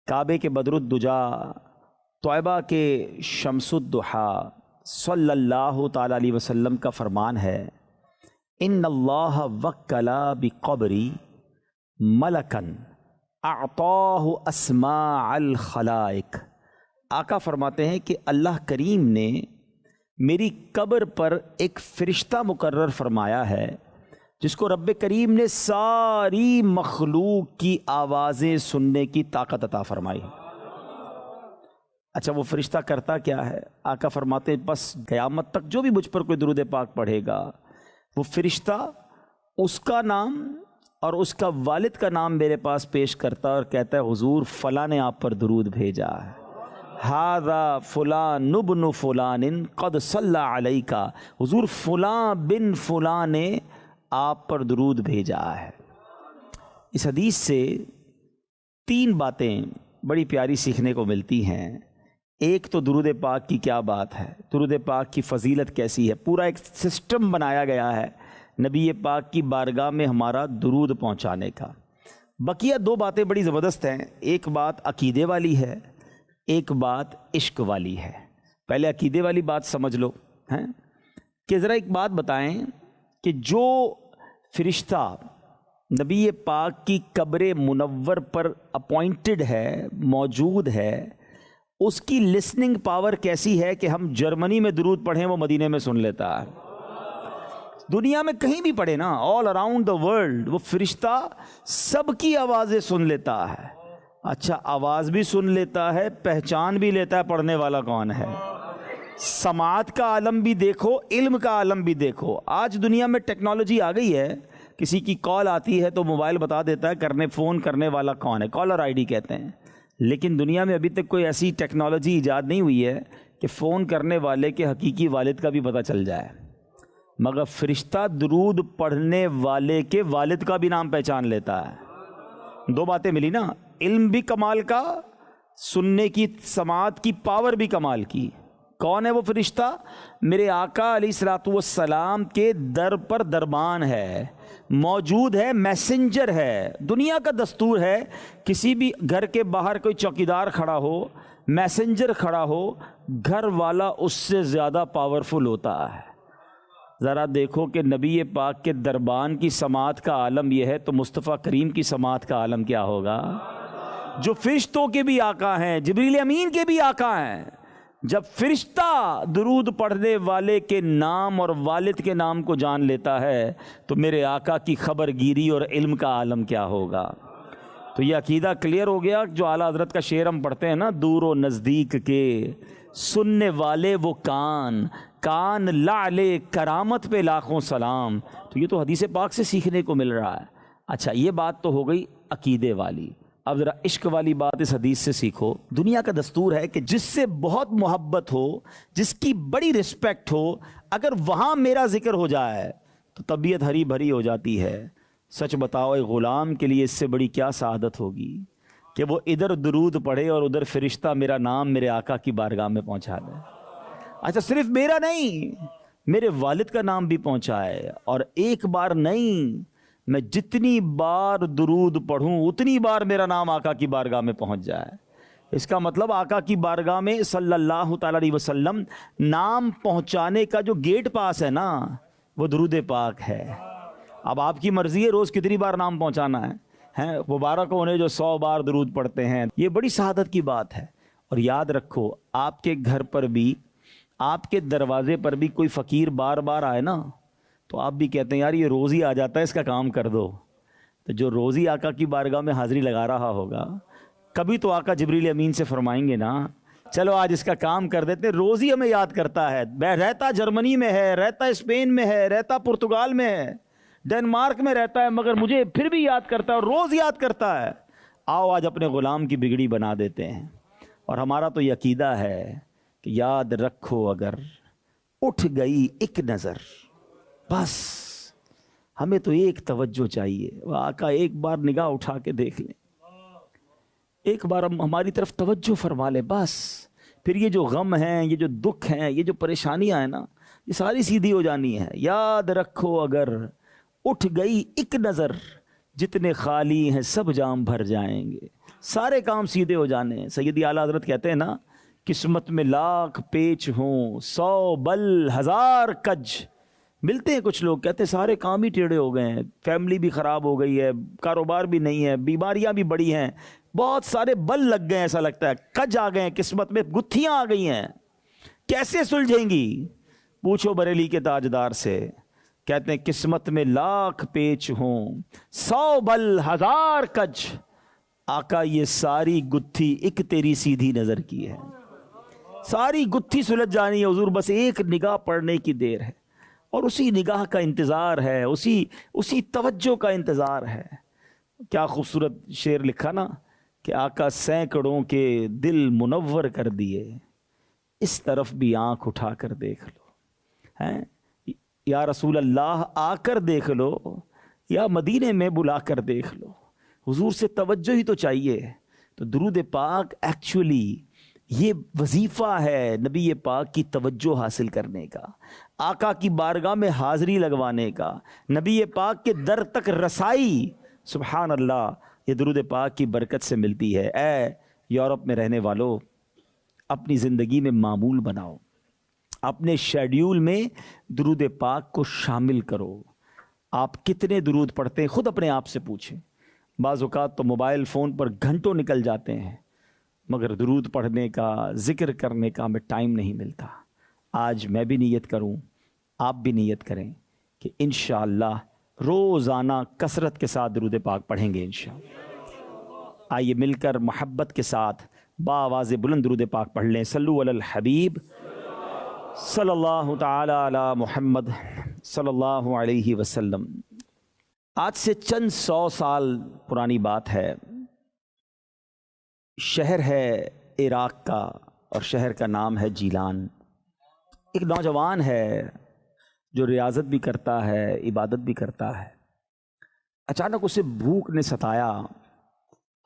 کعبے کے بدر الدجا، طیبہ کے شمس الضحا صلی اللہ تعالیٰ علیہ وسلم کا فرمان ہے، ان اللہ وکل بقبری ملکن اعطاہ اسماء الخلائق۔ آقا فرماتے ہیں کہ اللہ کریم نے میری قبر پر ایک فرشتہ مقرر فرمایا ہے جس کو رب کریم نے ساری مخلوق کی آوازیں سننے کی طاقت عطا فرمائی۔ اچھا وہ فرشتہ کرتا کیا ہے؟ آقا فرماتے ہیں بس قیامت تک جو بھی مجھ پر کوئی درود پاک پڑھے گا، وہ فرشتہ اس کا نام اور اس کا والد کا نام میرے پاس پیش کرتا اور کہتا ہے حضور فلاں نے آپ پر درود بھیجا ہے، ھذا فلان ابن فلان قد صلی علیک، حضور فلاں بن فلاں نے آپ پر درود بھیجا ہے۔ اس حدیث سے تین باتیں بڑی پیاری سیکھنے کو ملتی ہیں۔ ایک تو درود پاک کی کیا بات ہے، درود پاک کی فضیلت کیسی ہے، پورا ایک سسٹم بنایا گیا ہے نبی پاک کی بارگاہ میں ہمارا درود پہنچانے کا۔ بقیہ دو باتیں بڑی زبردست ہیں، ایک بات عقیدے والی ہے، ایک بات عشق والی ہے۔ پہلے عقیدے والی بات سمجھ لو ہیں کہ ذرا ایک بات بتائیں کہ جو فرشتہ نبی پاک کی قبر منور پر اپوائنٹڈ ہے، موجود ہے، اس کی لسننگ پاور کیسی ہے کہ ہم جرمنی میں درود پڑھیں وہ مدینے میں سن لیتا ہے، دنیا میں کہیں بھی پڑھے نا، آل اراؤنڈ دا ورلڈ وہ فرشتہ سب کی آوازیں سن لیتا ہے۔ اچھا آواز بھی سن لیتا ہے، پہچان بھی لیتا ہے پڑھنے والا کون ہے۔ سماعت کا عالم بھی دیکھو، علم کا عالم بھی دیکھو۔ آج دنیا میں ٹیکنالوجی آ گئی ہے، کسی کی کال آتی ہے تو موبائل بتا دیتا ہے فون کرنے والا کون ہے، کالر آئی ڈی کہتے ہیں۔ لیکن دنیا میں ابھی تک کوئی ایسی ٹیکنالوجی ایجاد نہیں ہوئی ہے کہ فون کرنے والے کے حقیقی والد کا بھی پتہ چل جائے، مگر فرشتہ درود پڑھنے والے کے والد کا بھی نام پہچان لیتا ہے۔ دو باتیں ملی نا، علم بھی کمال کا، سننے کی سماعت کی پاور بھی کمال کی۔ کون ہے وہ فرشتہ؟ میرے آقا علیہ الصلوۃ والسلام کے در پر دربان ہے، موجود ہے، میسنجر ہے۔ دنیا کا دستور ہے کسی بھی گھر کے باہر کوئی چوکیدار کھڑا ہو، میسنجر کھڑا ہو، گھر والا اس سے زیادہ پاورفل ہوتا ہے۔ ذرا دیکھو کہ نبی پاک کے دربان کی سماعت کا عالم یہ ہے تو مصطفیٰ کریم کی سماعت کا عالم کیا ہوگا؟ جو فرشتوں کے بھی آقا ہیں، جبریل امین کے بھی آقا ہیں۔ جب فرشتہ درود پڑھنے والے کے نام اور والد کے نام کو جان لیتا ہے تو میرے آقا کی خبر گیری اور علم کا عالم کیا ہوگا؟ تو یہ عقیدہ کلیئر ہو گیا۔ جو اعلیٰ حضرت کا شعر ہم پڑھتے ہیں نا، دور و نزدیک کے سننے والے وہ کان، کان لعل کرامت پہ لاکھوں سلام۔ تو یہ تو حدیث پاک سے سیکھنے کو مل رہا ہے۔ اچھا یہ بات تو ہو گئی عقیدے والی، اب ذرا عشق والی بات اس حدیث سے سیکھو۔ دنیا کا دستور ہے کہ جس سے بہت محبت ہو، جس کی بڑی رسپیکٹ ہو، اگر وہاں میرا ذکر ہو جائے تو طبیعت ہری بھری ہو جاتی ہے۔ سچ بتاؤ ایک غلام کے لیے اس سے بڑی کیا سعادت ہوگی کہ وہ ادھر درود پڑھے اور ادھر فرشتہ میرا نام میرے آقا کی بارگاہ میں پہنچا دے۔ اچھا صرف میرا نہیں، میرے والد کا نام بھی پہنچائے، اور ایک بار نہیں، میں جتنی بار درود پڑھوں اتنی بار میرا نام آقا کی بارگاہ میں پہنچ جائے۔ اس کا مطلب آقا کی بارگاہ میں صلی اللہ تعالیٰ علیہ وسلم نام پہنچانے کا جو گیٹ پاس ہے نا، وہ درود پاک ہے۔ اب آپ کی مرضی ہے روز کتنی بار نام پہنچانا ہے۔ مبارک ہو انہیں جو 100 بار درود پڑھتے ہیں، یہ بڑی سعادت کی بات ہے۔ اور یاد رکھو آپ کے گھر پر بھی، آپ کے دروازے پر بھی کوئی فقیر بار بار آئے نا تو آپ بھی کہتے ہیں یار یہ روز ہی آ جاتا ہے، اس کا کام کر دو۔ تو جو روز ہی آقا کی بارگاہ میں حاضری لگا رہا ہوگا، کبھی تو آقا جبریل امین سے فرمائیں گے نا چلو آج اس کا کام کر دیتے۔ روز ہی ہمیں یاد کرتا ہے، رہتا جرمنی میں ہے، رہتا اسپین میں ہے، رہتا پرتگال میں ہے، ڈنمارک میں رہتا ہے، مگر مجھے پھر بھی یاد کرتا ہے اور روز یاد کرتا ہے۔ آؤ آج اپنے غلام کی بگڑی بنا دیتے ہیں۔ اور ہمارا تو یہ عقیدہ ہے کہ یاد رکھو اگر اٹھ گئی ایک نظر، بس ہمیں تو ایک توجہ چاہیے، وہ آقا ایک بار نگاہ اٹھا کے دیکھ لیں، ایک بار ہماری طرف توجہ فرما لیں، بس پھر یہ جو غم ہیں، یہ جو دکھ ہیں، یہ جو پریشانیاں ہیں نا، یہ ساری سیدھی ہو جانی ہے۔ یاد رکھو اگر اٹھ گئی ایک نظر، جتنے خالی ہیں سب جام بھر جائیں گے، سارے کام سیدھے ہو جانے ہیں۔ سیدی اعلیٰ حضرت کہتے ہیں نا، قسمت میں لاکھ پیچ ہوں 100 بل 1000 کج۔ ملتے ہیں کچھ لوگ کہتے ہیں سارے کام ہی ٹیڑھے ہو گئے ہیں، فیملی بھی خراب ہو گئی ہے، کاروبار بھی نہیں ہے، بیماریاں بھی بڑی ہیں، بہت سارے بل لگ گئے ہیں، ایسا لگتا ہے کج آ گئے ہیں، قسمت میں گتھیاں آ گئی ہیں، کیسے سلجھیں گی؟ پوچھو بریلی کے تاجدار سے۔ کہتے ہیں قسمت میں لاکھ پیچ ہوں 100 بل 1000 کج، آقا یہ ساری گتھی ایک تیری سیدھی نظر کی ہے۔ ساری گتھی سلجھ جانی ہے حضور، بس ایک نگاہ پڑنے کی دیر ہے، اور اسی نگاہ کا انتظار ہے، اسی توجہ کا انتظار ہے۔ کیا خوبصورت شعر لکھا نا کہ آقا سینکڑوں کے دل منور کر دیے، اس طرف بھی آنکھ اٹھا کر دیکھ لو، ہیں یا رسول اللہ آ کر دیکھ لو، یا مدینے میں بلا کر دیکھ لو۔ حضور سے توجہ ہی تو چاہیے۔ تو درود پاک ایکچولی یہ وظیفہ ہے نبی پاک کی توجہ حاصل کرنے کا، آقا کی بارگاہ میں حاضری لگوانے کا، نبی پاک کے در تک رسائی۔ سبحان اللہ، یہ درود پاک کی برکت سے ملتی ہے۔ اے یورپ میں رہنے والو، اپنی زندگی میں معمول بناؤ، اپنے شیڈیول میں درود پاک کو شامل کرو۔ آپ کتنے درود پڑھتے ہیں خود اپنے آپ سے پوچھیں۔ بعض اوقات تو موبائل فون پر گھنٹوں نکل جاتے ہیں، مگر درود پڑھنے کا، ذکر کرنے کا ہمیں ٹائم نہیں ملتا۔ آج میں بھی نیت کروں، آپ بھی نیت کریں کہ انشاءاللہ روزانہ کثرت کے ساتھ درود پاک پڑھیں گے انشاءاللہ۔ آئیے مل کر محبت کے ساتھ بآواز بلند درود پاک پڑھ لیں۔ صلو علی الحبیب صلی اللہ تعالی علی محمد صلی اللہ علیہ وسلم۔ آج سے چند 100 سال پرانی بات ہے، شہر ہے عراق کا، اور شہر کا نام ہے جیلان۔ ایک نوجوان ہے جو ریاضت بھی کرتا ہے، عبادت بھی کرتا ہے۔ اچانک اسے بھوک نے ستایا،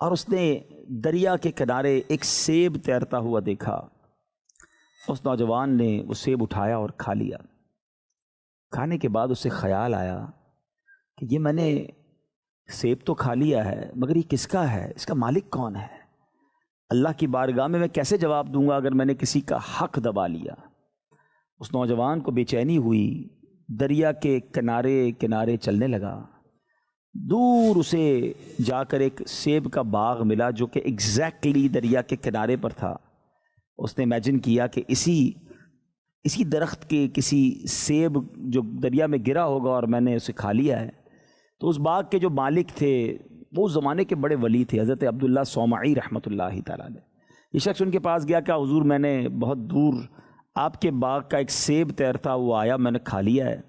اور اس نے دریا کے کنارے ایک سیب تیرتا ہوا دیکھا۔ اس نوجوان نے وہ سیب اٹھایا اور کھا لیا۔ کھانے کے بعد اسے خیال آیا کہ یہ میں نے سیب تو کھا لیا ہے، مگر یہ کس کا ہے؟ اس کا مالک کون ہے؟ اللہ کی بارگاہ میں کیسے جواب دوں گا اگر میں نے کسی کا حق دبا لیا؟ اس نوجوان کو بے چینی ہوئی، دریا کے کنارے کنارے چلنے لگا۔ دور اسے جا کر ایک سیب کا باغ ملا جو کہ ایگزیکٹلی دریا کے کنارے پر تھا۔ اس نے امیجن کیا کہ اسی درخت کے کسی سیب جو دریا میں گرا ہوگا اور میں نے اسے کھا لیا ہے۔ تو اس باغ کے جو مالک تھے وہ اس زمانے کے بڑے ولی تھے، حضرت عبداللہ صومعی رحمۃ اللہ تعالیٰ علیہ۔ یہ شخص ان کے پاس گیا کہ حضور میں نے بہت دور آپ کے باغ کا ایک سیب تیرتا ہوا آیا، میں نے کھا لیا ہے،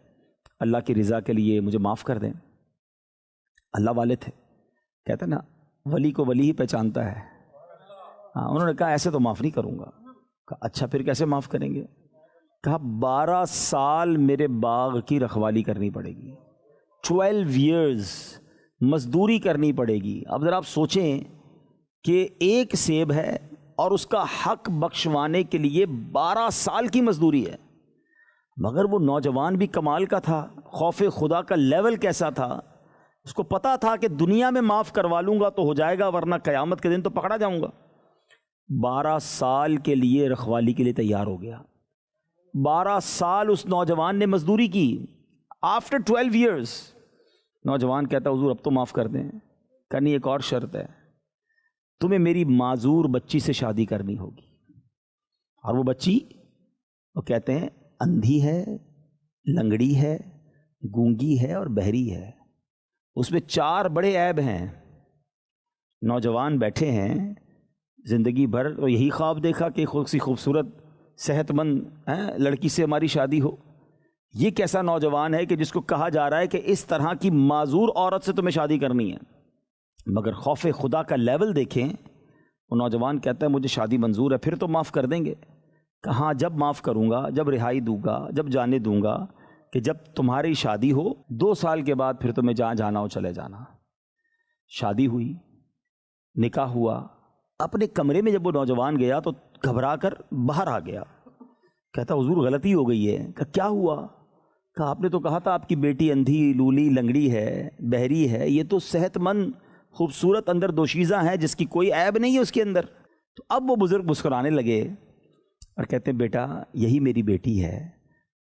اللہ کی رضا کے لیے مجھے معاف کر دیں۔ اللہ والے تھے، کہتے ہیں نا ولی کو ولی ہی پہچانتا ہے۔ ہاں، انہوں نے کہا ایسے تو معاف نہیں کروں گا۔ کہا اچھا پھر کیسے معاف کریں گے؟ کہا 12 سال میرے باغ کی رکھوالی کرنی پڑے گی، 12 ایئرز مزدوری کرنی پڑے گی۔ اب ذرا آپ سوچیں کہ ایک سیب ہے اور اس کا حق بخشوانے کے لیے 12 سال کی مزدوری ہے۔ مگر وہ نوجوان بھی کمال کا تھا، خوف خدا کا لیول کیسا تھا، اس کو پتا تھا کہ دنیا میں معاف کروا لوں گا تو ہو جائے گا، ورنہ قیامت کے دن تو پکڑا جاؤں گا۔ 12 سال کے لیے رکھوالی کے لیے تیار ہو گیا۔ 12 سال اس نوجوان نے مزدوری کی۔ آفٹر 12 ایئرز نوجوان کہتا حضور اب تو معاف کر دیں۔ کہ نہیں، ایک اور شرط ہے، تمہیں میری معذور بچی سے شادی کرنی ہوگی۔ اور وہ بچی، وہ کہتے ہیں اندھی ہے، لنگڑی ہے، گونگی ہے اور بہری ہے۔ اس میں 4 بڑے عیب ہیں۔ نوجوان بیٹھے ہیں، زندگی بھر تو یہی خواب دیکھا کہ خوبصورت صحت مند لڑکی سے ہماری شادی ہو۔ یہ کیسا نوجوان ہے کہ جس کو کہا جا رہا ہے کہ اس طرح کی معذور عورت سے تمہیں شادی کرنی ہے؟ مگر خوف خدا کا لیول دیکھیں۔ وہ نوجوان کہتا ہے مجھے شادی منظور ہے، پھر تو معاف کر دیں گے؟ کہاں جب معاف کروں گا، جب رہائی دوں گا، جب جانے دوں گا، کہ جب تمہاری شادی ہو 2 سال کے بعد پھر تمہیں جہاں جانا ہو چلے جانا۔ شادی ہوئی، نکاح ہوا۔ اپنے کمرے میں جب وہ نوجوان گیا تو گھبرا کر باہر آ گیا۔ کہتا حضور غلطی ہو گئی ہے۔ کہ کیا ہوا؟ کہا آپ نے تو کہا تھا آپ کی بیٹی اندھی، لولی، لنگڑی ہے، بہری ہے، یہ تو صحت مند خوبصورت اندر دوشیزہ ہیں جس کی کوئی عیب نہیں ہے اس کے اندر۔ تو اب وہ بزرگ مسکرانے لگے اور کہتے ہیں بیٹا یہی میری بیٹی ہے،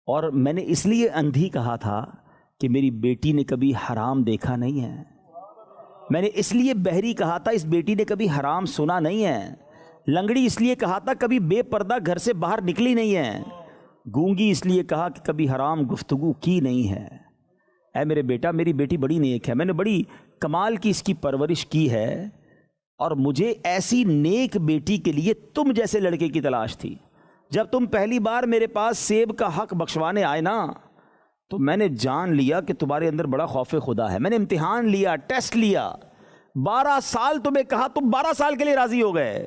اور میں نے اس لیے اندھی کہا تھا کہ میری بیٹی نے کبھی حرام دیکھا نہیں ہے، میں نے اس لیے بہری کہا تھا اس بیٹی نے کبھی حرام سنا نہیں ہے، لنگڑی اس لیے کہا تھا کبھی بے پردہ گھر سے باہر نکلی نہیں ہے، گونگی اس لیے کہا کہ کبھی حرام گفتگو کی نہیں ہے۔ اے میرے بیٹا میری بیٹی بڑی نیک ہے، میں نے بڑی کمال کی اس کی پرورش کی ہے، اور مجھے ایسی نیک بیٹی کے لیے تم جیسے لڑکے کی تلاش تھی۔ جب تم پہلی بار میرے پاس سیب کا حق بخشوانے آئے نا تو میں نے جان لیا کہ تمہارے اندر بڑا خوف خدا ہے، میں نے امتحان لیا، ٹیسٹ لیا، 12 سال تمہیں کہا، تم 12 سال کے لیے راضی ہو گئے۔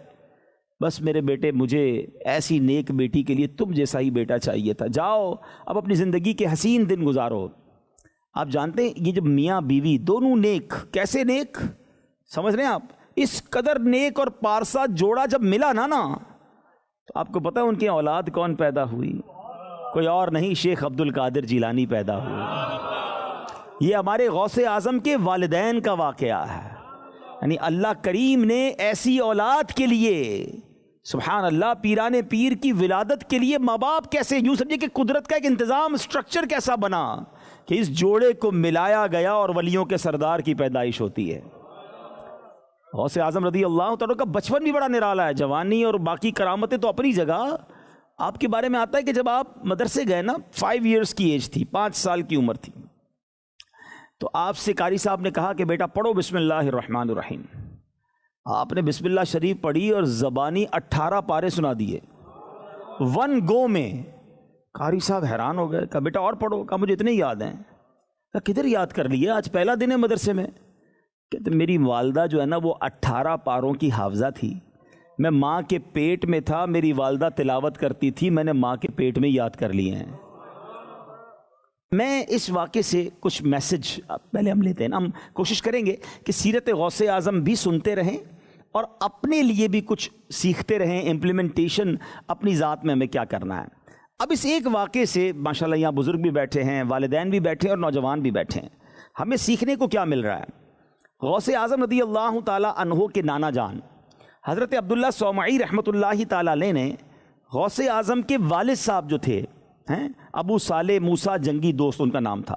بس میرے بیٹے مجھے ایسی نیک بیٹی کے لیے تم جیسا ہی بیٹا چاہیے تھا، جاؤ اب اپنی زندگی کے حسین دن گزارو۔ آپ جانتے ہیں یہ جب میاں بیوی دونوں نیک، کیسے نیک سمجھ رہے ہیں آپ، اس قدر نیک اور پارسا جوڑا جب ملا نا تو آپ کو پتہ ہے ان کی اولاد کون پیدا ہوئی؟ کوئی اور نہیں، شیخ عبد القادر جیلانی پیدا ہوئے۔ یہ ہمارے غوث اعظم کے والدین کا واقعہ ہے، یعنی اللہ کریم نے ایسی اولاد کے لیے، سبحان اللہ، پیران پیر کی ولادت کے لیے ماں باپ کیسے، یوں سمجھے کہ قدرت کا ایک انتظام، سٹرکچر کیسا بنا کہ اس جوڑے کو ملایا گیا اور ولیوں کے سردار کی پیدائش ہوتی ہے۔ غوث اعظم رضی اللہ تعالیٰ کا بچپن بھی بڑا نرالا ہے، جوانی اور باقی کرامتیں تو اپنی جگہ۔ آپ کے بارے میں آتا ہے کہ جب آپ مدرسے گئے نا، 5 ایئرس کی ایج تھی، 5 سال کی عمر تھی، تو آپ سے قاری صاحب نے کہا کہ بیٹا پڑھو بسم اللہ الرحمن الرحیم۔ آپ نے بسم اللہ شریف پڑھی اور زبانی 18 پارے سنا دیے 1 گو میں۔ قاری صاحب حیران ہو گئے، کہا بیٹا اور پڑھو، کہا مجھے اتنے یاد ہیں۔ کہا کدھر یاد کر لیے، آج پہلا دن ہے مدرسے میں؟ کہتے میری والدہ جو ہے نا وہ 18 پاروں کی حافظہ تھی، میں ماں کے پیٹ میں تھا، میری والدہ تلاوت کرتی تھی، میں نے ماں کے پیٹ میں یاد کر لیے ہیں۔ میں اس واقعے سے کچھ میسج پہلے ہم لیتے ہیں نا، ہم کوشش کریں گے کہ سیرت غوث اعظم بھی سنتے رہیں اور اپنے لیے بھی کچھ سیکھتے رہیں، امپلیمنٹیشن اپنی ذات میں ہمیں کیا کرنا ہے۔ اب اس ایک واقعے سے ماشاءاللہ یہاں بزرگ بھی بیٹھے ہیں، والدین بھی بیٹھے ہیں اور نوجوان بھی بیٹھے ہیں، ہمیں سیکھنے کو کیا مل رہا ہے؟ غوث اعظم رضی اللہ تعالیٰ عنہ کے نانا جان حضرت عبداللہ صومعی رحمۃ اللہ تعالیٰ علیہ نے غوث اعظم کے والد صاحب جو تھے، ابو صالح موسیٰ جنگی دوست ان کا نام تھا،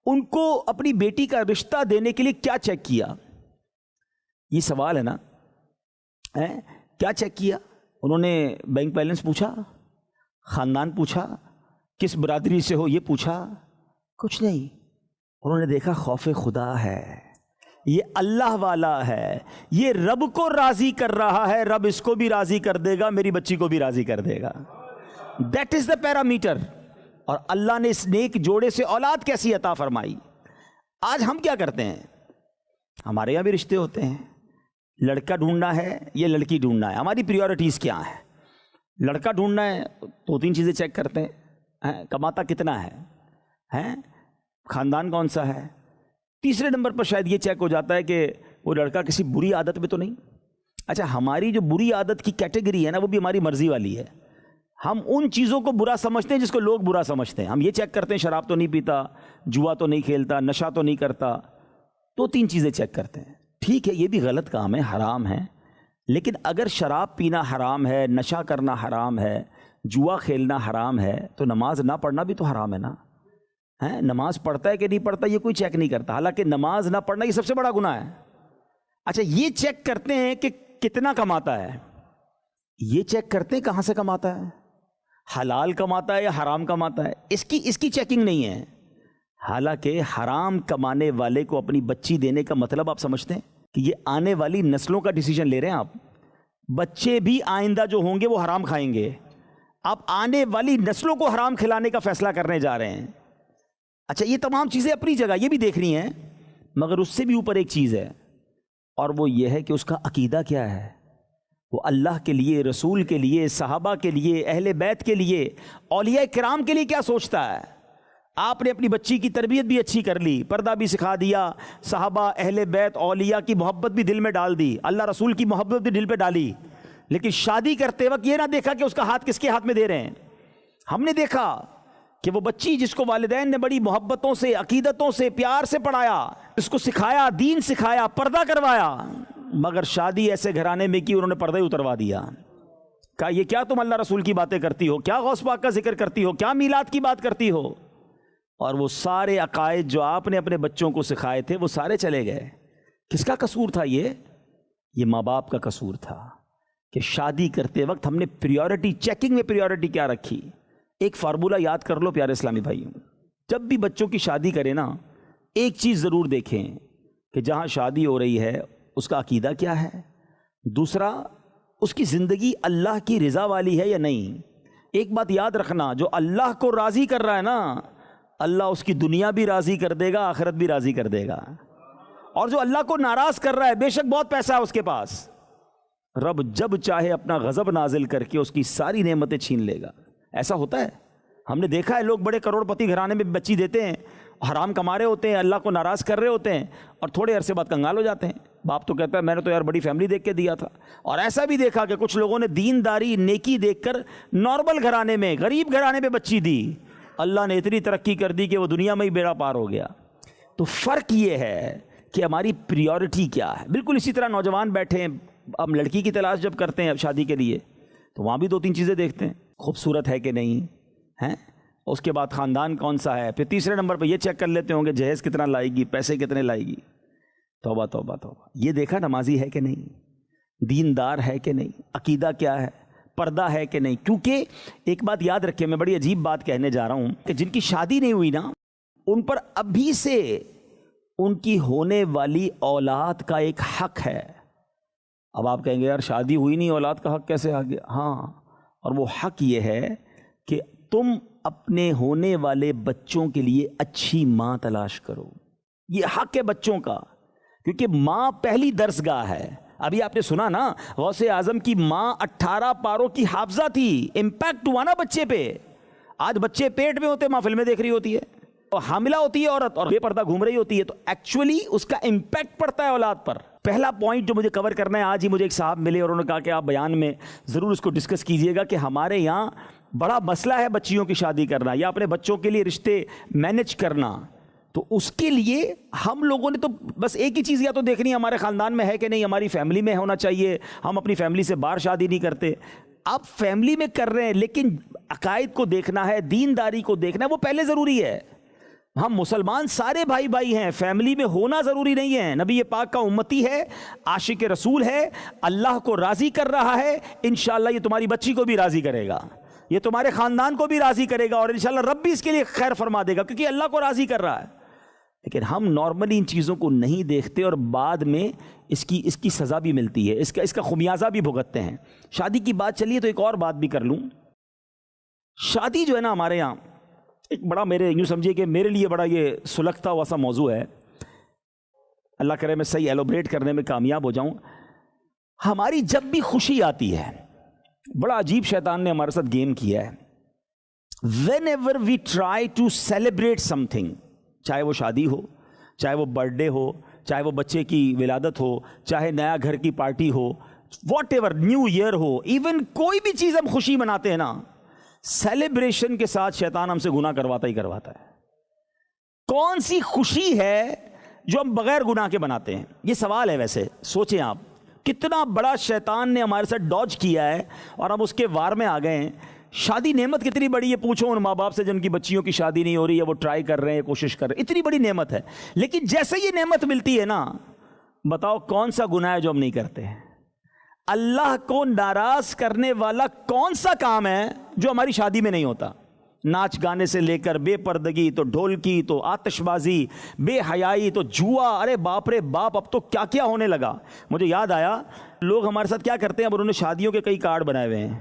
ان کو اپنی بیٹی کا رشتہ دینے کے لیے کیا چیک کیا؟ یہ سوال ہے نا، کیا چیک کیا؟ انہوں نے بینک بیلنس پوچھا، خاندان پوچھا، کس برادری سے ہو یہ پوچھا؟ کچھ نہیں۔ انہوں نے دیکھا خوف خدا ہے، یہ اللہ والا ہے، یہ رب کو راضی کر رہا ہے، رب اس کو بھی راضی کر دے گا، میری بچی کو بھی راضی کر دے گا۔ That is the parameter. اور اللہ نے اس نیک جوڑے سے اولاد کیسی عطا فرمائی۔ آج ہم کیا کرتے ہیں؟ ہمارے یہاں بھی رشتے ہوتے ہیں، لڑکا ڈھونڈنا ہے یا لڑکی ڈھونڈنا ہے، ہماری پریورٹیز کیا ہیں؟ لڑکا ڈھونڈنا ہے تو 3 چیزیں چیک کرتے ہیں، کماتا کتنا ہے، خاندان کون سا ہے، تیسرے نمبر پر شاید یہ چیک ہو جاتا ہے کہ وہ لڑکا کسی بری عادت میں تو نہیں۔ اچھا، ہماری جو بری عادت کی کیٹیگری ہے نا وہ بھی ہماری مرضی والی ہے، ہم ان چیزوں کو برا سمجھتے ہیں جس کو لوگ برا سمجھتے ہیں۔ ہم یہ چیک کرتے ہیں شراب تو نہیں پیتا، جوا تو نہیں کھیلتا، نشہ تو نہیں کرتا، 2-3 چیزیں چیک کرتے ہیں۔ ٹھیک ہے، یہ بھی غلط کام ہے، حرام ہے، لیکن اگر شراب پینا حرام ہے، نشہ کرنا حرام ہے، جوا کھیلنا حرام ہے، تو نماز نہ پڑھنا بھی تو حرام ہے نا۔ نماز پڑھتا ہے کہ نہیں پڑھتا یہ کوئی چیک نہیں کرتا، حالانکہ نماز نہ پڑھنا یہ سب سے بڑا گناہ ہے۔ اچھا، یہ چیک کرتے ہیں کہ کتنا کماتا ہے، یہ چیک کرتے ہیں کہاں سے کماتا ہے، حلال کماتا ہے یا حرام کماتا ہے، اس کی چیکنگ نہیں ہے۔ حالانکہ حرام کمانے والے کو اپنی بچی دینے کا مطلب آپ سمجھتے ہیں کہ یہ آنے والی نسلوں کا ڈیسیجن لے رہے ہیں آپ، بچے بھی آئندہ جو ہوں گے وہ حرام کھائیں گے، آپ آنے والی نسلوں کو حرام کھلانے کا فیصلہ کرنے جا رہے ہیں۔ اچھا، یہ تمام چیزیں اپنی جگہ یہ بھی دیکھنی ہیں، مگر اس سے بھی اوپر ایک چیز ہے، اور وہ یہ ہے کہ اس کا عقیدہ کیا ہے، وہ اللہ کے لیے، رسول کے لیے، صحابہ کے لیے، اہل بیت کے لیے، اولیاء کرام کے لیے کیا سوچتا ہے۔ آپ نے اپنی بچی کی تربیت بھی اچھی کر لی، پردہ بھی سکھا دیا، صحابہ، اہل بیت، اولیاء کی محبت بھی دل میں ڈال دی، اللہ رسول کی محبت بھی دل پہ ڈالی، لیکن شادی کرتے وقت یہ نہ دیکھا کہ اس کا ہاتھ کس کے ہاتھ میں دے رہے ہیں۔ ہم نے دیکھا کہ وہ بچی جس کو والدین نے بڑی محبتوں سے، عقیدتوں سے، پیار سے پڑھایا، اس کو سکھایا، دین سکھایا، پردہ کروایا، مگر شادی ایسے گھرانے میں کی انہوں نے پردہ ہی اتروا دیا. کہا یہ کیا تم اللہ رسول کی باتیں کرتی ہو، کیا غوث پاک کا ذکر کرتی ہو، کیا میلاد کی بات کرتی ہو. اور وہ سارے عقائد جو آپ نے اپنے بچوں کو سکھائے تھے وہ سارے چلے گئے. کس کا قصور تھا؟ یہ ماں باپ کا قصور تھا کہ شادی کرتے وقت ہم نے پریورٹی، چیکنگ میں پریورٹی کیا رکھی. ایک فارمولہ یاد کر لو پیارے اسلامی بھائیوں، جب بھی بچوں کی شادی کریں نا، ایک چیز ضرور دیکھیں کہ جہاں شادی ہو رہی ہے اس کا عقیدہ کیا ہے، دوسرا اس کی زندگی اللہ کی رضا والی ہے یا نہیں. ایک بات یاد رکھنا، جو اللہ کو راضی کر رہا ہے نا، اللہ اس کی دنیا بھی راضی کر دے گا، آخرت بھی راضی کر دے گا. اور جو اللہ کو ناراض کر رہا ہے، بے شک بہت پیسہ ہے اس کے پاس، رب جب چاہے اپنا غضب نازل کر کے اس کی ساری نعمتیں چھین لے گا. ایسا ہوتا ہے، ہم نے دیکھا ہے. لوگ بڑے کروڑ پتی گھرانے میں بچی دیتے ہیں، حرام کما رہے ہوتے ہیں، اللہ کو ناراض کر رہے ہوتے ہیں، اور تھوڑے عرصے بعد کنگال ہو جاتے ہیں. باپ تو کہتا ہے میں نے تو یار بڑی فیملی دیکھ کے دیا تھا. اور ایسا بھی دیکھا کہ کچھ لوگوں نے دینداری، نیکی دیکھ کر نارمل گھرانے میں، غریب گھرانے میں بچی دی، اللہ نے اتنی ترقی کر دی کہ وہ دنیا میں ہی بیڑا پار ہو گیا. تو فرق یہ ہے کہ ہماری پریورٹی کیا ہے. بالکل اسی طرح نوجوان بیٹھے ہیں، ہم لڑکی کی تلاش جب کرتے ہیں اب شادی کے لیے، تو وہاں بھی 2-3 چیزیں دیکھتے ہیں، خوبصورت ہے کہ نہیں ہے، اس کے بعد خاندان کون سا ہے، پھر تیسرے نمبر پہ یہ چیک کر لیتے ہوں گے جہیز کتنا لائے گی، پیسے کتنے لائے گی. توبہ توبہ توبہ. یہ دیکھا نمازی ہے کہ نہیں، دیندار ہے کہ نہیں، عقیدہ کیا ہے، پردہ ہے کہ نہیں. کیونکہ ایک بات یاد رکھیں، میں بڑی عجیب بات کہنے جا رہا ہوں کہ جن کی شادی نہیں ہوئی نا، ان پر ابھی سے ان کی ہونے والی اولاد کا ایک حق ہے. اب آپ کہیں گے یار شادی ہوئی نہیں، اولاد کا حق کیسے آ گیا؟ ہاں، اور وہ حق یہ ہے کہ تم اپنے ہونے والے بچوں کے لیے اچھی ماں تلاش کرو. یہ حق ہے بچوں کا، کیونکہ ماں پہلی درسگاہ ہے. ابھی آپ نے سنا نا، غوث اعظم کی ماں 18 پاروں کی حافظہ تھی. امپیکٹ ہوا نا بچے پہ. آج بچے پیٹ میں ہوتے، ماں فلمیں دیکھ رہی ہوتی ہے، اور حاملہ ہوتی ہے عورت اور بے پردہ گھوم رہی ہوتی ہے. تو ایکچولی اس کا امپیکٹ پڑتا ہے اولاد پر. پہلا پوائنٹ جو مجھے کور کرنا ہے، آج ہی مجھے ایک صاحب ملے اور انہوں نے کہا کہ آپ بیان میں ضرور اس کو ڈسکس کیجئے گا کہ ہمارے یہاں بڑا مسئلہ ہے بچیوں کی شادی کرنا یا اپنے بچوں کے لیے رشتے مینج کرنا. تو اس کے لیے ہم لوگوں نے تو بس ایک ہی چیز یا تو دیکھنی ہے، ہمارے خاندان میں ہے کہ نہیں، ہماری فیملی میں ہونا چاہیے. ہم اپنی فیملی سے باہر شادی نہیں کرتے. آپ فیملی میں کر رہے ہیں، لیکن عقائد کو دیکھنا ہے، دینداری کو دیکھنا ہے، وہ پہلے ضروری ہے. ہم مسلمان سارے بھائی بھائی ہیں، فیملی میں ہونا ضروری نہیں ہے. نبی پاک کا امتی ہے، عاشق رسول ہے، اللہ کو راضی کر رہا ہے، انشاءاللہ یہ تمہاری بچی کو بھی راضی کرے گا، یہ تمہارے خاندان کو بھی راضی کرے گا، اور انشاءاللہ رب بھی اس کے لیے خیر فرما دے گا، کیونکہ اللہ کو راضی کر رہا ہے. لیکن ہم نارملی ان چیزوں کو نہیں دیکھتے اور بعد میں اس کی سزا بھی ملتی ہے، اس کا خمیازہ بھی بھگتتے ہیں. شادی کی بات چلیے تو ایک اور بات بھی کر لوں. شادی جو ہے نا ہمارے یہاں ایک بڑا، میرے یوں سمجھیے کہ میرے لیے بڑا یہ سلگتا ہوا سا موضوع ہے. اللہ کرے میں صحیح ایلوبریٹ کرنے میں کامیاب ہو جاؤں. ہماری جب بھی خوشی آتی ہے، بڑا عجیب شیطان نے ہمارے ساتھ گیم کیا ہے. whenever we try to celebrate something، چاہے وہ شادی ہو، چاہے وہ برتھ ڈے ہو، چاہے وہ بچے کی ولادت ہو، چاہے نیا گھر کی پارٹی ہو، واٹ ایور، نیو ایئر ہو، ایون کوئی بھی چیز ہم خوشی مناتے ہیں نا، سیلیبریشن کے ساتھ شیطان ہم سے گناہ کرواتا ہی کرواتا ہے. کون سی خوشی ہے جو ہم بغیر گناہ کے بناتے ہیں؟ یہ سوال ہے. ویسے سوچیں آپ، کتنا بڑا شیطان نے ہمارے ساتھ ڈاج کیا ہے اور ہم اس کے وار میں آ گئے ہیں. شادی نعمت کتنی بڑی ہے، پوچھو ان ماں باپ سے جن کی بچیوں کی شادی نہیں ہو رہی ہے، وہ ٹرائی کر رہے ہیں، کوشش کر رہے ہیں، اتنی بڑی نعمت ہے. لیکن جیسے یہ نعمت ملتی ہے نا، بتاؤ کون سا گناہ ہے جو ہم نہیں کرتے ہیں؟ اللہ کو ناراض کرنے والا کون سا کام ہے جو ہماری شادی میں نہیں ہوتا؟ ناچ گانے سے لے کر بے پردگی، تو ڈھولکی، تو آتش بازی، بے حیائی، تو جوا، ارے باپ رے باپ، اب تو کیا کیا ہونے لگا. مجھے یاد آیا، لوگ ہمارے ساتھ کیا کرتے ہیں، اب انہوں نے شادیوں کے کئی کارڈ بنائے ہوئے ہیں.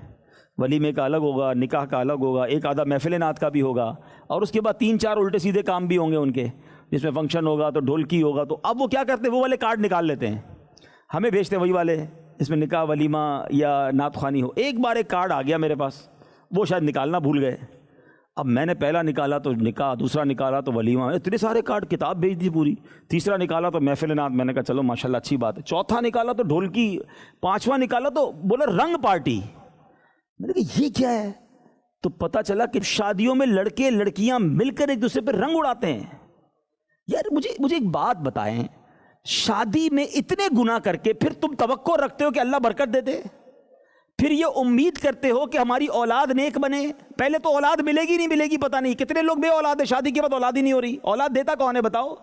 ولیمے کا الگ ہوگا، نکاح کا الگ ہوگا، ایک آدھا محفل نعت کا بھی ہوگا، اور اس کے بعد 3-4 الٹے سیدھے کام بھی ہوں گے ان کے، جس میں فنکشن ہوگا تو ڈھولکی ہوگا. تو اب وہ کیا کرتے ہیں، وہ والے کارڈ نکال لیتے ہیں، ہمیں بھیجتے ہیں وہی والے، اس میں نکاح ولیمہ یا نعت خوانی ہو. ایک بار ایک کارڈ آ گیا میرے پاس، وہ شاید نکالنا بھول گئے. اب میں نے پہلا نکالا تو نکاح، دوسرا نکالا تو ولیمہ، اتنے سارے کارڈ، کتاب بھیج دی پوری. تیسرا نکالا تو محفل نعت، میں نے کہا چلو ماشاءاللہ اچھی بات ہے. چوتھا نکالا تو ڈھولکی، 5واں نکالا تو بولا رنگ پارٹی. میں نے کہا یہ کیا ہے؟ تو پتہ چلا کہ شادیوں میں لڑکے لڑکیاں مل کر ایک دوسرے پہ رنگ اڑاتے ہیں. یار مجھے ایک بات بتائیں, شادی میں اتنے گناہ کر کے پھر تم توقع رکھتے ہو کہ اللہ برکت دے دے, پھر یہ امید کرتے ہو کہ ہماری اولاد نیک بنے. پہلے تو اولاد ملے گی نہیں ملے گی پتہ نہیں, کتنے لوگ بے اولاد ہیں, شادی کے بعد اولاد ہی نہیں ہو رہی. اولاد دیتا کون ہے بتاؤ؟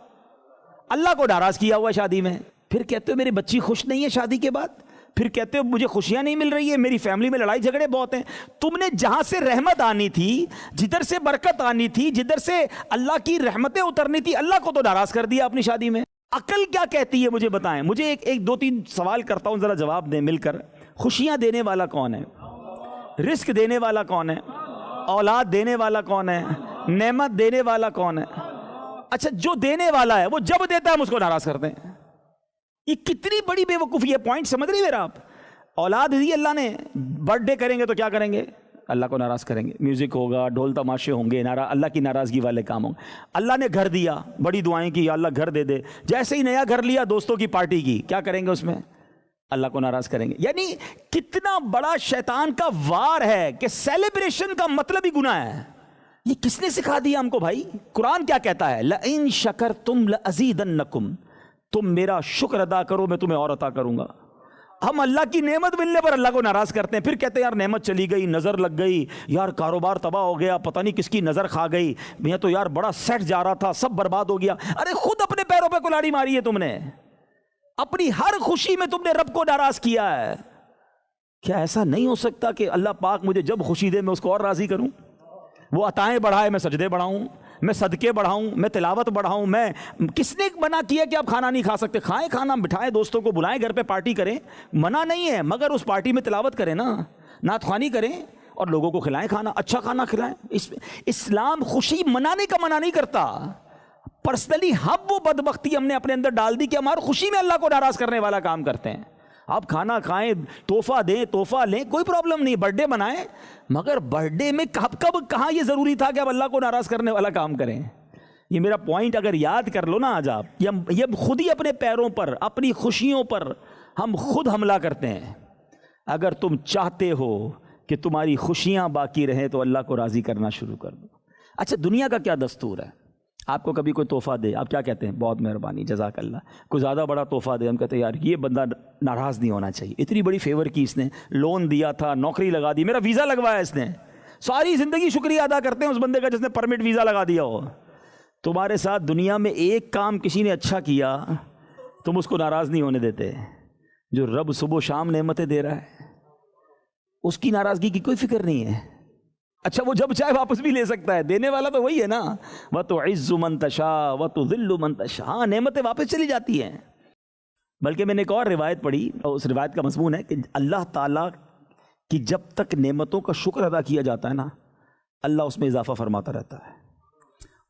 اللہ کو ناراض کیا ہوا شادی میں. پھر کہتے ہو میری بچی خوش نہیں ہے شادی کے بعد, پھر کہتے ہو مجھے خوشیاں نہیں مل رہی ہے, میری فیملی میں لڑائی جھگڑے بہت ہیں. تم نے جہاں سے رحمت آنی تھی, جدھر سے برکت آنی تھی, جدھر سے اللہ کی رحمتیں اترنی تھی, اللہ کو تو ناراض کر دیا اپنی شادی میں. عقل کیا کہتی ہے مجھے بتائیں. مجھے ایک دو تین سوال کرتا ہوں, ذرا جواب دیں مل کر. خوشیاں دینے والا کون ہے؟ رزق دینے والا کون ہے؟ اولاد دینے والا کون ہے؟ نعمت دینے والا کون ہے؟ اچھا جو دینے والا ہے وہ جب دیتا ہے ہم اس کو ناراض کرتے ہیں. یہ کتنی بڑی بے وقوفی ہے. پوائنٹ سمجھ رہی میرا آپ؟ اولاد دی اللہ نے, برتھ ڈے کریں گے تو کیا کریں گے؟ اللہ کو ناراض کریں گے. میوزک ہوگا, ڈھول تماشے ہوں گے, اللہ کی ناراضگی والے کام ہوں گے. اللہ نے گھر دیا, بڑی دعائیں کی, یا اللہ گھر دے دے. جیسے ہی نیا گھر لیا, دوستوں کی پارٹی کی, کیا کریں گے اس میں؟ اللہ کو ناراض کریں گے. یعنی کتنا بڑا شیطان کا وار ہے کہ سیلیبریشن کا مطلب ہی گناہ ہے. یہ کس نے سکھا دیا ہم کو بھائی؟ قرآن کیا کہتا ہے؟ لَإِن شَكَرْتُمْ لَأَزِيدَنَّكُمْ, تم میرا شکر ادا کرو میں تمہیں اور عطا کروں گا. ہم اللہ کی نعمت ملنے پر اللہ کو ناراض کرتے ہیں. پھر کہتے ہیں یار نعمت چلی گئی, نظر لگ گئی, یار کاروبار تباہ ہو گیا, پتہ نہیں کس کی نظر کھا گئی, میں تو یار بڑا سیٹ جا رہا تھا, سب برباد ہو گیا. ارے خود اپنے پیروں پہ کلاڑی ماری ہے تم نے. اپنی ہر خوشی میں تم نے رب کو ناراض کیا ہے. کیا ایسا نہیں ہو سکتا کہ اللہ پاک مجھے جب خوشی دے میں اس کو اور راضی کروں؟ وہ عطائیں بڑھائے, میں سجدے بڑھاؤں, میں صدقے بڑھاؤں, میں تلاوت بڑھاؤں. میں کس نے منع کیا کہ آپ کھانا نہیں کھا سکتے؟ کھائیں کھانا, بٹھائیں دوستوں کو, بلائیں گھر پہ پارٹی کریں, منع نہیں ہے, مگر اس پارٹی میں تلاوت کریں نا, نعت خوانی کریں اور لوگوں کو کھلائیں کھانا, اچھا کھانا کھلائیں. اسلام خوشی منانے کا منع نہیں کرتا. پرسنلی ہم وہ بدبختی ہم نے اپنے اندر ڈال دی کہ ہم ہر خوشی میں اللہ کو ناراض کرنے والا کام کرتے ہیں. آپ کھانا کھائیں, تحفہ دیں, تحفہ لیں, کوئی پرابلم نہیں, برتھ ڈے منائیں, مگر برتھ ڈے میں کب کہاں یہ ضروری تھا کہ آپ اللہ کو ناراض کرنے والا کام کریں؟ یہ میرا پوائنٹ اگر یاد کر لو نا آج آپ, یہ خود ہی اپنے پیروں پر, اپنی خوشیوں پر ہم خود حملہ کرتے ہیں. اگر تم چاہتے ہو کہ تمہاری خوشیاں باقی رہیں تو اللہ کو راضی کرنا شروع کر دو. اچھا دنیا کا کیا دستور ہے؟ آپ کو کبھی کوئی تحفہ دے, آپ کیا کہتے ہیں؟ بہت مہربانی, جزاک اللہ. کوئی زیادہ بڑا تحفہ دے, ہم کہتے ہیں یار یہ بندہ ناراض نہیں ہونا چاہیے, اتنی بڑی فیور کی اس نے, لون دیا تھا, نوکری لگا دی, میرا ویزا لگوایا اس نے, ساری زندگی شکریہ ادا کرتے ہیں اس بندے کا جس نے پرمٹ ویزا لگا دیا ہو. تمہارے ساتھ دنیا میں ایک کام کسی نے اچھا کیا, تم اس کو ناراض نہیں ہونے دیتے. جو رب صبح و شام نعمتیں دے رہا ہے اس کی ناراضگی کی کوئی فکر نہیں ہے. اچھا وہ جب چاہے واپس بھی لے سکتا ہے, دینے والا تو وہی ہے نا. وَتُعِزُّ مَن تَشَاءُ وَتُذِلُّ مَن تَشَاءُ, ہاں نعمتیں واپس چلی جاتی ہیں. بلکہ میں نے ایک اور روایت پڑھی, اور اس روایت کا مضمون ہے کہ اللہ تعالیٰ کی جب تک نعمتوں کا شکر ادا کیا جاتا ہے نا, اللہ اس میں اضافہ فرماتا رہتا ہے,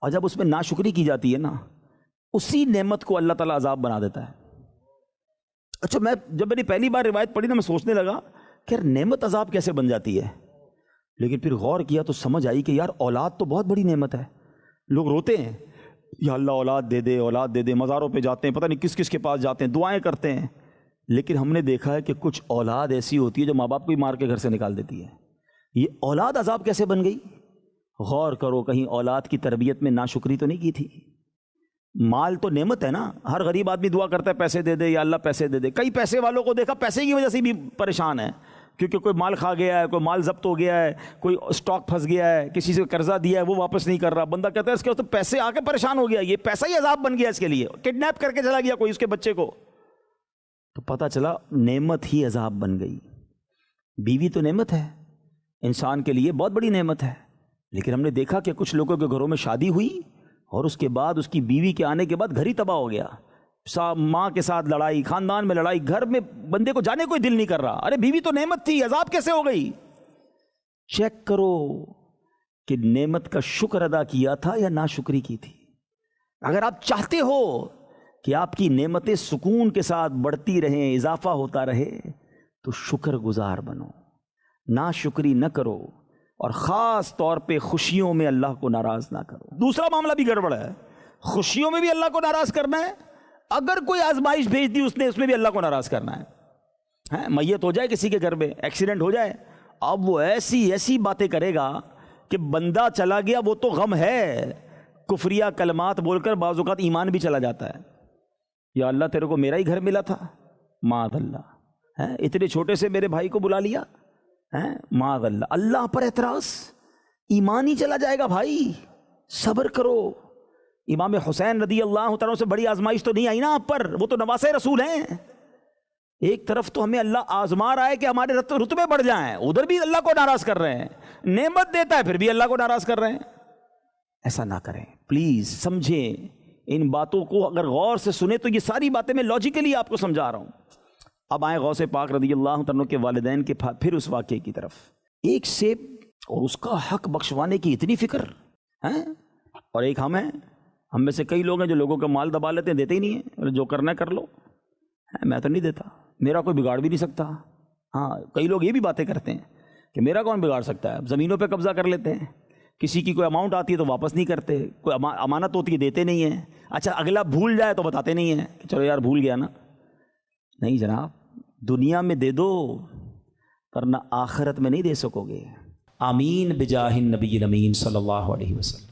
اور جب اس میں ناشکری کی جاتی ہے نا, اسی نعمت کو اللہ تعالیٰ عذاب بنا دیتا ہے. اچھا جب میں نے پہلی بار روایت پڑھی نا, میں سوچنے لگا کہ یار نعمت عذاب کیسے بن جاتی ہے, لیکن پھر غور کیا تو سمجھ آئی کہ یار اولاد تو بہت بڑی نعمت ہے. لوگ روتے ہیں یا اللہ اولاد دے دے, اولاد دے دے, مزاروں پہ جاتے ہیں, پتہ نہیں کس کس کے پاس جاتے ہیں, دعائیں کرتے ہیں, لیکن ہم نے دیکھا ہے کہ کچھ اولاد ایسی ہوتی ہے جو ماں باپ کو ہی مار کے گھر سے نکال دیتی ہے. یہ اولاد عذاب کیسے بن گئی؟ غور کرو, کہیں اولاد کی تربیت میں ناشکری تو نہیں کی تھی؟ مال تو نعمت ہے نا, ہر غریب آدمی دعا کرتا ہے پیسے دے دے یا اللہ پیسے دے دے. کئی پیسے والوں کو دیکھا پیسے کی وجہ سے بھی پریشان ہے, کیونکہ کوئی مال کھا گیا ہے, کوئی مال ضبط ہو گیا ہے, کوئی اسٹاک پھنس گیا ہے, کسی سے قرضہ دیا ہے وہ واپس نہیں کر رہا. بندہ کہتا ہے اس کے تو پیسے آ کے پریشان ہو گیا, یہ پیسہ ہی عذاب بن گیا اس کے لیے, کڈنیپ کر کے چلا گیا کوئی اس کے بچے کو. تو پتہ چلا نعمت ہی عذاب بن گئی. بیوی تو نعمت ہے, انسان کے لیے بہت بڑی نعمت ہے, لیکن ہم نے دیکھا کہ کچھ لوگوں کے گھروں میں شادی ہوئی اور اس کے بعد اس کی بیوی کے آنے کے بعد گھر ہی تباہ ہو گیا. ماں کے ساتھ لڑائی, خاندان میں لڑائی, گھر میں بندے کو جانے کوئی دل نہیں کر رہا. ارے بیوی تو نعمت تھی, عذاب کیسے ہو گئی؟ چیک کرو کہ نعمت کا شکر ادا کیا تھا یا ناشکری کی تھی. اگر آپ چاہتے ہو کہ آپ کی نعمتیں سکون کے ساتھ بڑھتی رہیں, اضافہ ہوتا رہے, تو شکر گزار بنو, ناشکری نہ کرو, اور خاص طور پہ خوشیوں میں اللہ کو ناراض نہ کرو. دوسرا معاملہ بھی گڑبڑ ہے, خوشیوں میں بھی اللہ کو ناراض کرنا ہے, اگر کوئی آزمائش بھیج دی اس میں بھی اللہ کو ناراض کرنا ہے. میت ہو جائے کسی کے گھر میں, ایکسیڈنٹ ہو جائے, اب وہ ایسی باتیں کرے گا کہ بندہ چلا گیا وہ تو غم ہے، کفریہ کلمات بول کر بعض اوقات ایمان بھی چلا جاتا ہے. یا اللہ تیرے کو میرا ہی گھر ملا تھا، معاذ اللہ، اتنے چھوٹے سے میرے بھائی کو بلا لیا، معاذ اللہ. اللہ پر اعتراض، ایمان ہی چلا جائے گا بھائی، صبر کرو. امام حسین رضی اللہ تعالیٰ سے بڑی آزمائش تو نہیں آئی نا آپ پر، وہ تو نواسۂ رسول ہیں. ایک طرف تو ہمیں اللہ آزما رہا ہے کہ ہمارے رتبے بڑھ جائیں، ادھر بھی اللہ کو ناراض کر رہے ہیں. نعمت دیتا ہے پھر بھی اللہ کو ناراض کر رہے ہیں. ایسا نہ کریں پلیز، سمجھیں ان باتوں کو. اگر غور سے سنیں تو یہ ساری باتیں میں لاجیکلی آپ کو سمجھا رہا ہوں. اب آئیں غوث پاک رضی اللہ عنہ کے والدین کے پھر اس واقعے کی طرف. ایک سیب اور اس کا حق بخشوانے کی اتنی فکر ہیں، اور ایک ہم ہیں، ہم میں سے کئی لوگ ہیں جو لوگوں کا مال دبا لیتے ہیں، دیتے ہی نہیں ہیں، جو کرنا ہے کر لو، میں تو نہیں دیتا، میرا کوئی بگاڑ بھی نہیں سکتا. ہاں کئی لوگ یہ بھی باتیں کرتے ہیں کہ میرا کون بگاڑ سکتا ہے. زمینوں پہ قبضہ کر لیتے ہیں، کسی کی کوئی اماؤنٹ آتی ہے تو واپس نہیں کرتے، کوئی امانت ہوتی ہے دیتے نہیں ہیں. اچھا اگلا بھول جائے تو بتاتے نہیں ہیں کہ چلو یار بھول گیا نا. نہیں جناب، دنیا میں دے دو ورنہ آخرت میں نہیں دے سکو گے. آمین بجاہ النبی الامین صلی اللہ علیہ وسلم.